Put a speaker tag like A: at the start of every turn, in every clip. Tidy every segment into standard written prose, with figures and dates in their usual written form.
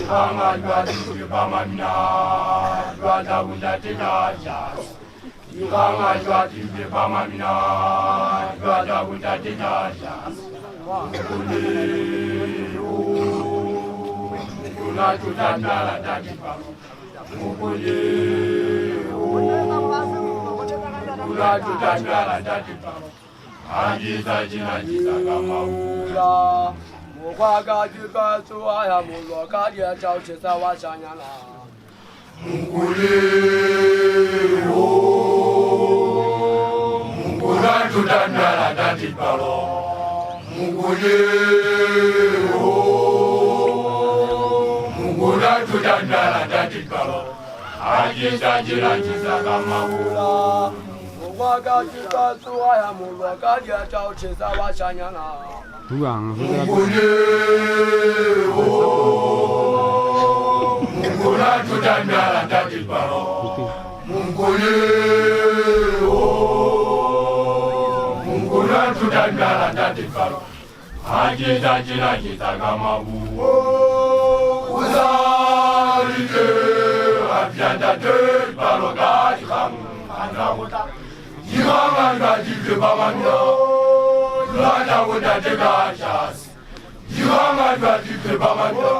A: Jihanga Jwadi Bamana, Jwada Wundatina Jas. Jihanga Jwadi Bamana, Jwada Wundatina Jas. Mukuli, Mukula Tudandala Dadipa. Mukuli, Mukula Tudandala Dadipa. Ajiza Jina Jiza Kamaula. Mukwaga Jika Suaya Muloka Yachao Chisawa Shanyala. Mukuli, Mukula Tudandala Dadipa. Mukuli, Mukula Tudandala Dadipa. Ajiza Jina Jiza Kamaula. Mukwaga Jika Suaya Muloka Yachao Chisawa Shanyala. Mukula Tudandala Dadipa. Mukuli, Mukula Tudandala Dadipa. Ajiza Jina Jiza Kamabu. Uzalike Abianda de Baloga Jiham Anawota. Jiham Anwadi Bamanda. Jwada Wundatina Jas. Jiham Anwadi Bamanda.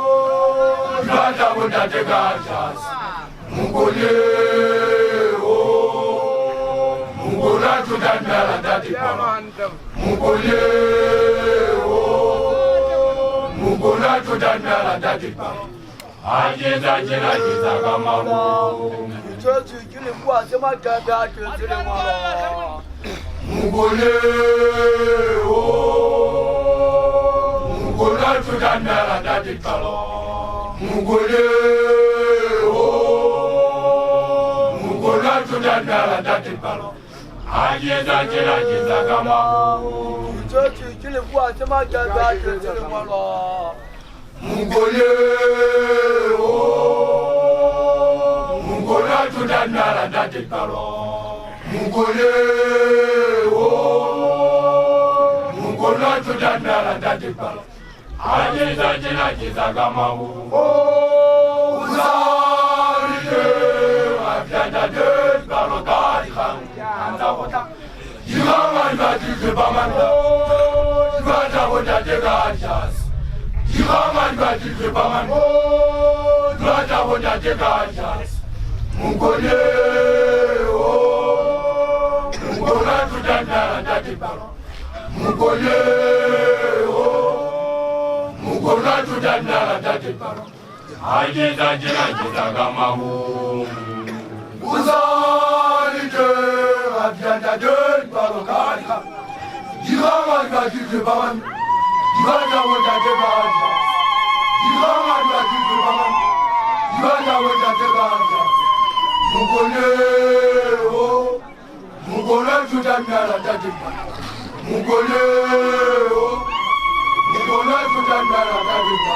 A: Jwada Wundatina Jas. Mukuli, Mukula Tudandala Dadipa. Mukuli, Mukula Tudandala Dadipa. Ajiza Jina Jiza Kamabu. Church Juni Kwasema Gada Jilewala. Mukuli, Mukula Tudandala Dadipa. Mukuli, Mukula Tudandala Dadipa. Ajiza Jina Jiza Kamabu. Church Juni Kwasema Gada Jilewala. Mukuli, Mukula Tudandala Dadipa. Mukuli, Mukula Tudandala Dadipa. Ajiza Jina Jiza Kamabu. Uzalike Abianda de Baloga Jiham Anawota. Jiham Anwadi Bamanda. Jwada Wundatina Jas. Jiham Anwadi Bamanda. Jwada Wundatina Jas. Mukuli, Mukula Tudandala Dadipa. Mukuli, Mukula Tudandala Dadipa. Ajiza Jina Jiza Kamabu. Uzalike Abianda de Baloga Jiham. Jiham Anwadi Bamanda. Jwada Wundatina Jas. Jiham Anwadi Bamanda. Jwada Wundatina Jas. Mukuli, Mukula Tudandala Dadipa. Mukuli, Mukula Tudandala Dadipa.